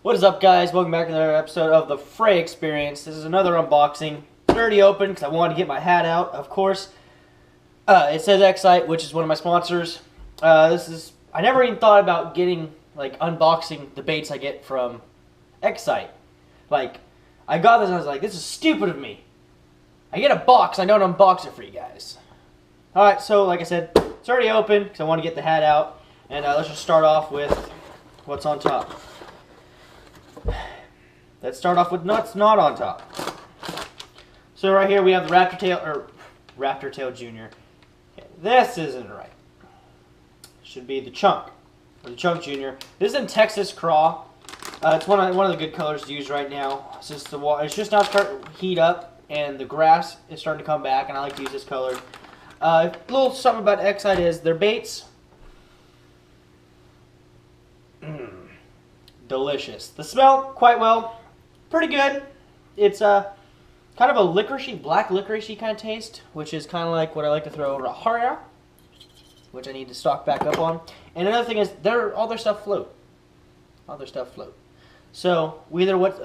What is up, guys? Welcome back to another episode of the Frey Experience. This is another unboxing. It's already open because I wanted to get my hat out, of course. It says xcite, which is one of my sponsors. I never even thought about getting, unboxing the baits I get from xcite. I got this and I was like, this is stupid of me. I get a box, I don't unbox it for you guys. Alright, so like I said, it's already open because I want to get the hat out. And let's just start off with what's on top. Let's start off with nuts not on top. So right here we have the Raptor Tail Junior. Okay, this isn't right. Should be the Chunk, or the Chunk Junior. This is in Texas Craw. It's one of the good colors to use right now. Since it's just now starting to heat up and the grass is starting to come back, and I like to use this color. A little something about xcite is their baits. Delicious. The smell, quite well. Pretty good. It's kind of a licoricey, black licoricey kind of taste, which is kind of like what I like to throw over a Haria, which I need to stock back up on. And another thing is, all their stuff float. All their stuff float. So, either what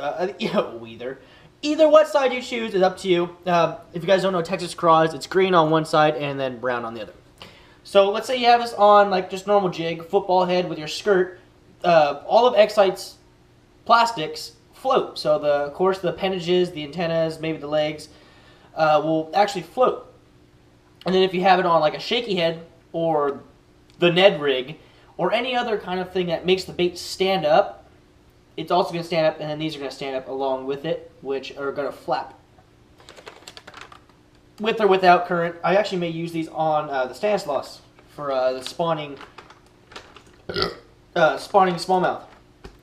side you choose is up to you. If you guys don't know Texas Craw is, it's green on one side and then brown on the other. So, let's say you have this on like just normal jig, football head with your skirt. All of xcite's plastics float. So of course the appendages, the antennas, maybe the legs will actually float. And then if you have it on like a shaky head or the Ned rig or any other kind of thing that makes the bait stand up, it's also going to stand up, and then these are going to stand up along with it, which are going to flap. With or without current. I actually may use these on the Stanislaus for the spawning smallmouth.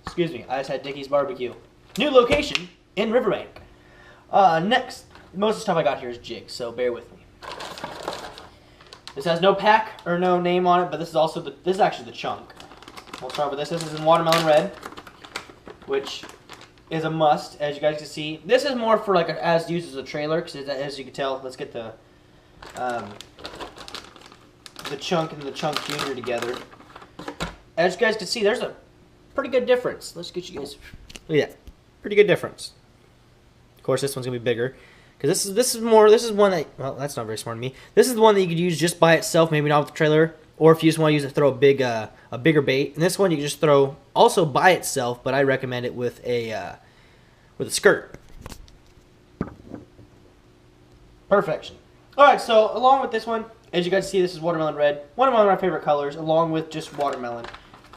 Excuse me, I just had Dickie's Barbecue. New location in Riverbank. Next, most of the stuff I got here is jigs, so bear with me. This has no pack or no name on it, but this is actually the Chunk. We'll start with this. This is in watermelon red, which is a must, as you guys can see. This is more for as used as a trailer, because as you can tell, let's get the Chunk and the Chunk Junior together. As you guys can see, there's a pretty good difference. Let's get you guys. Look at that. Pretty good difference. Of course, this one's gonna be bigger, because this is one that, well, that's not very smart of me. This is the one that you could use just by itself, maybe not with the trailer, or if you just want to use it, throw a bigger bait. And this one you can just throw also by itself, but I recommend it with a skirt. Perfection. All right, so along with this one, as you guys see, this is watermelon red, one of my favorite colors, along with just watermelon.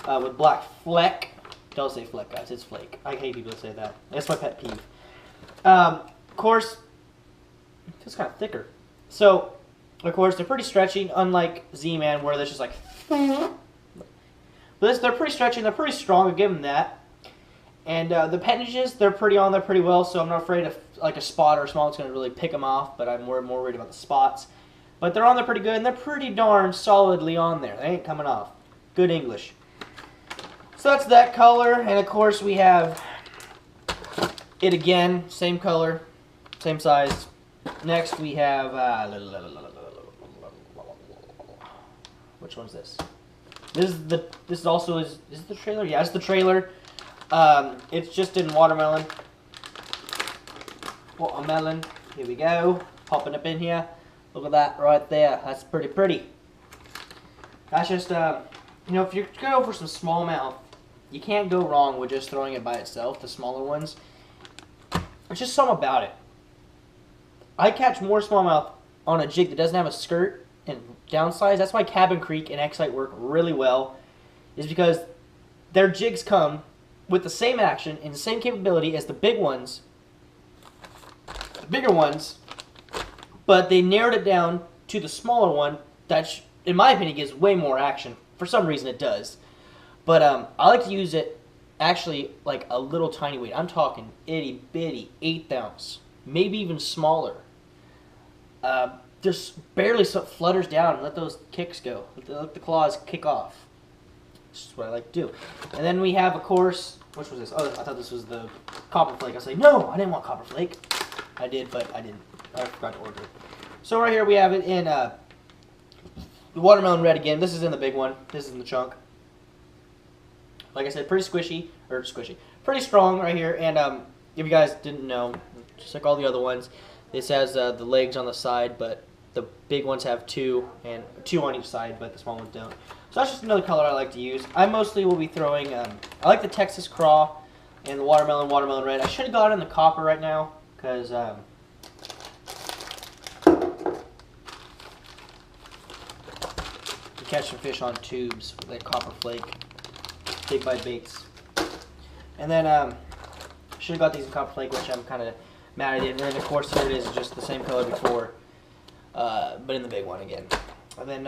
With black fleck. Don't say fleck, guys. It's flake. I hate people that say that. That's my pet peeve. Of course, it's kind of thicker. So, of course, they're pretty stretchy, unlike Z-Man, where there's just like... But they're pretty stretchy, and they're pretty strong. I'll give them that. And the appendages, they're pretty on there pretty well, so I'm not afraid of like a spot or a small it's going to really pick them off, but I'm more worried about the spots. But they're on there pretty good, and they're pretty darn solidly on there. They ain't coming off. Good English. So that's that color, and of course we have it again, same color, same size. Next we have, which one's this? This is the trailer? Yeah, it's the trailer. It's just in watermelon. Watermelon, here we go, popping up in here. Look at that right there, that's pretty. That's just, if you're going for some smallmouth, you can't go wrong with just throwing it by itself, the smaller ones. There's just something about it. I catch more smallmouth on a jig that doesn't have a skirt and downsize. That's why Cabin Creek and xcite work really well, is because their jigs come with the same action and the same capability as the bigger ones, but they narrowed it down to the smaller one that, in my opinion, gives way more action. For some reason it does. But I like to use it actually like a little tiny weight. I'm talking itty bitty 1/8 ounce, maybe even smaller. Just barely flutters down and let those kicks go. Let the claws kick off. This is what I like to do. And then we have, of course, which was this? Oh, I thought this was the Copper Flake. I was like, no, I didn't want Copper Flake. I did, but I didn't. I forgot to order it. So right here we have it in the watermelon red again. This is in the big one. This is in the Chunk. Like I said, pretty pretty strong right here. And if you guys didn't know, just like all the other ones, this has the legs on the side, but the big ones have two, and two on each side, but the small ones don't. So that's just another color I like to use. I mostly will be throwing, I like the Texas Craw and the watermelon red. I should have got in the copper right now, because you catch some fish on tubes with that copper flake, big bite baits. And then should have got these in copper flake, which I'm kind of mad at it. And then of course here it is, just the same color before, but in the big one again. And then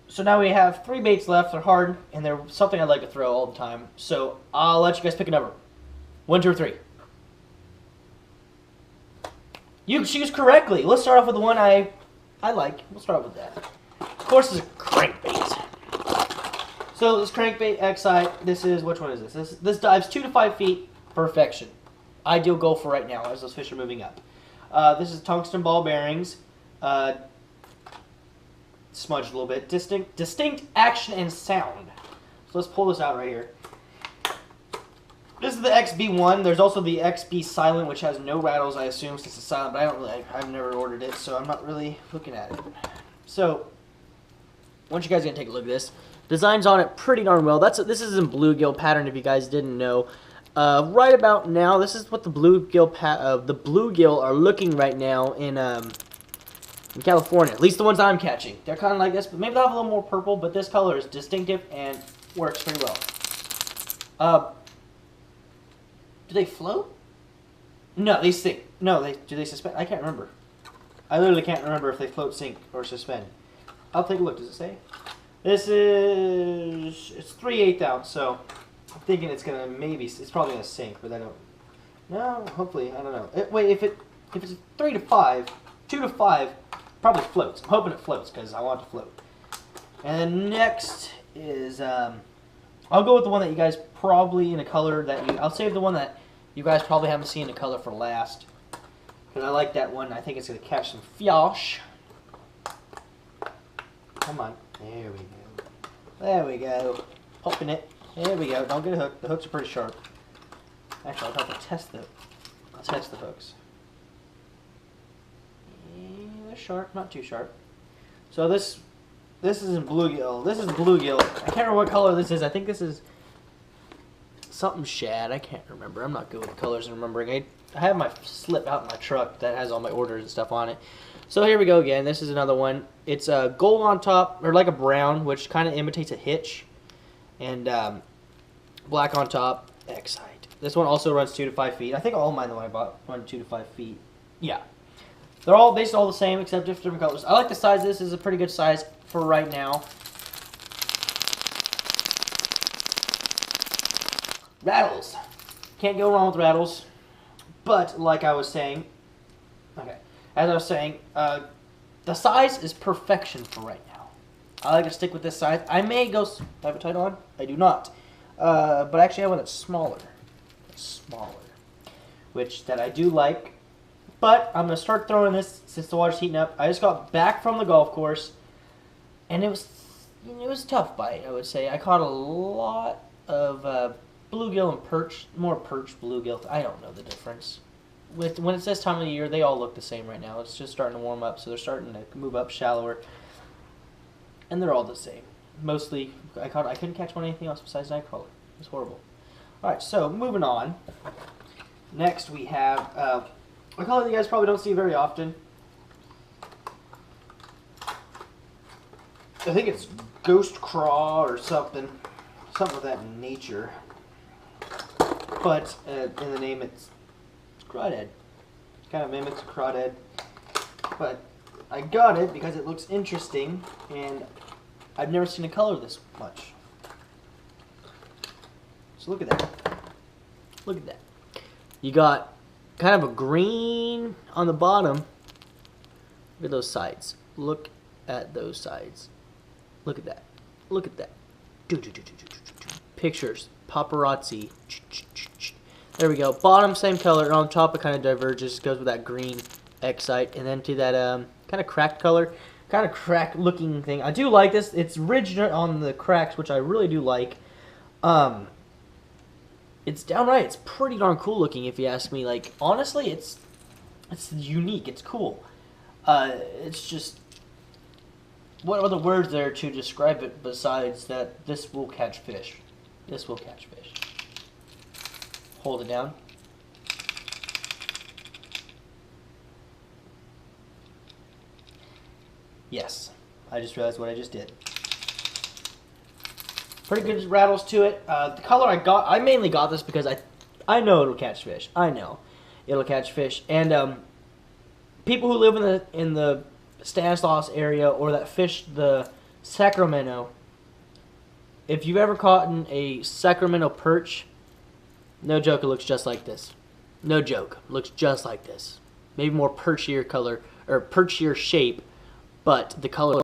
so now we have 3 baits left. They're hard, and they're something I like to throw all the time. So I'll let you guys pick a number. 1, 2, or 3. You choose correctly. Let's start off with the one I like. We'll start off with that. Of course, this is a crankbait. So this crankbait xcite. This is, which one is this? This dives 2 to 5 feet. Perfection. Ideal goal for right now as those fish are moving up. This is tungsten ball bearings. Smudged a little bit. Distinct action and sound. So let's pull this out right here. This is the XB1. There's also the XB Silent, which has no rattles, I assume, since it's silent, but I've never ordered it, so I'm not really looking at it. So, once you guys are going to take a look at this, designs on it pretty darn well. This is in bluegill pattern, if you guys didn't know. Right about now, this is what the bluegill are looking right now in California. At least the ones I'm catching. They're kind of like this, but maybe they'll have a little more purple, but this color is distinctive and works pretty well. Do they float? No, they sink. No, do they suspend? I can't remember. I literally can't remember if they float, sink, or suspend. I'll take a look. Does it say? This is, it's 3/8 ounce, so I'm thinking it's gonna it's probably gonna sink, but I don't. No, hopefully, I don't know. Wait, if it's 3 to 5, 2 to 5, probably floats. I'm hoping it floats because I want it to float. And then next is I'll go with the one that you guys probably in a color that I'll save the one that you guys probably haven't seen the color for last, because I like that one. I think it's going to catch some fish. Come on. There we go. There we go. Popping it. There we go. Don't get a hook. The hooks are pretty sharp. Actually, I'll have to test the hooks. Yeah, they're sharp. Not too sharp. So this is in bluegill. This is bluegill. I can't remember what color this is. I think this is something shad. I can't remember. I'm not good with colors and remembering. I have my slip out in my truck that has all my orders and stuff on it. So here we go again. This is another one. It's gold on top, or like a brown, which kind of imitates a hitch, and black on top. xcite. This one also runs 2 to 5 feet. I think all mine that I bought run 2 to 5 feet. Yeah. They're all basically all the same except different colors. I like the size. This is a pretty good size for right now. Rattles. Can't go wrong with rattles. But like I was saying, okay, as I was saying, the size is perfection for right now. I like to stick with this size. I may go. Do I have a title on? I do not. But actually, I want it smaller. Which that I do like. But I'm gonna start throwing this since the water's heating up. I just got back from the golf course, and it was a tough bite. I would say I caught a lot of bluegill and perch, more perch bluegill. I don't know the difference. When it's this time of the year, they all look the same right now. It's just starting to warm up, so they're starting to move up shallower, and they're all the same. Mostly, I couldn't catch one anything else besides nightcrawler. It was horrible. All right, so moving on. Next we have a color that you guys probably don't see very often. I think it's ghost craw or something of that nature. But in the name, it's crawdad. Kind of mimics a crawdad. But I got it because it looks interesting, and I've never seen a color this much. So look at that. Look at that. You got kind of a green on the bottom. Look at those sides. Look at those sides. Look at that. Look at that. Pictures. Paparazzi. There we go. Bottom, same color. And on top, it kind of diverges. Goes with that green xcite. And then to that kind of cracked color. kind of crack looking thing. I do like this. It's ridged on the cracks, which I really do like. It's downright, it's pretty darn cool looking if you ask me. Like, honestly, it's unique. It's cool. It's just, what are the words there to describe it besides that this will catch fish? This will catch fish. Hold it down. Yes, I just realized what I just did. Pretty good rattles to it. The color I mainly got this because I know it'll catch fish. I know it'll catch fish. And people who live in the Stanislaus area or that fish the Sacramento, if you've ever caught a Sacramento perch, no joke, it looks just like this. No joke, it looks just like this. Maybe more perchier color or perchier shape, but the color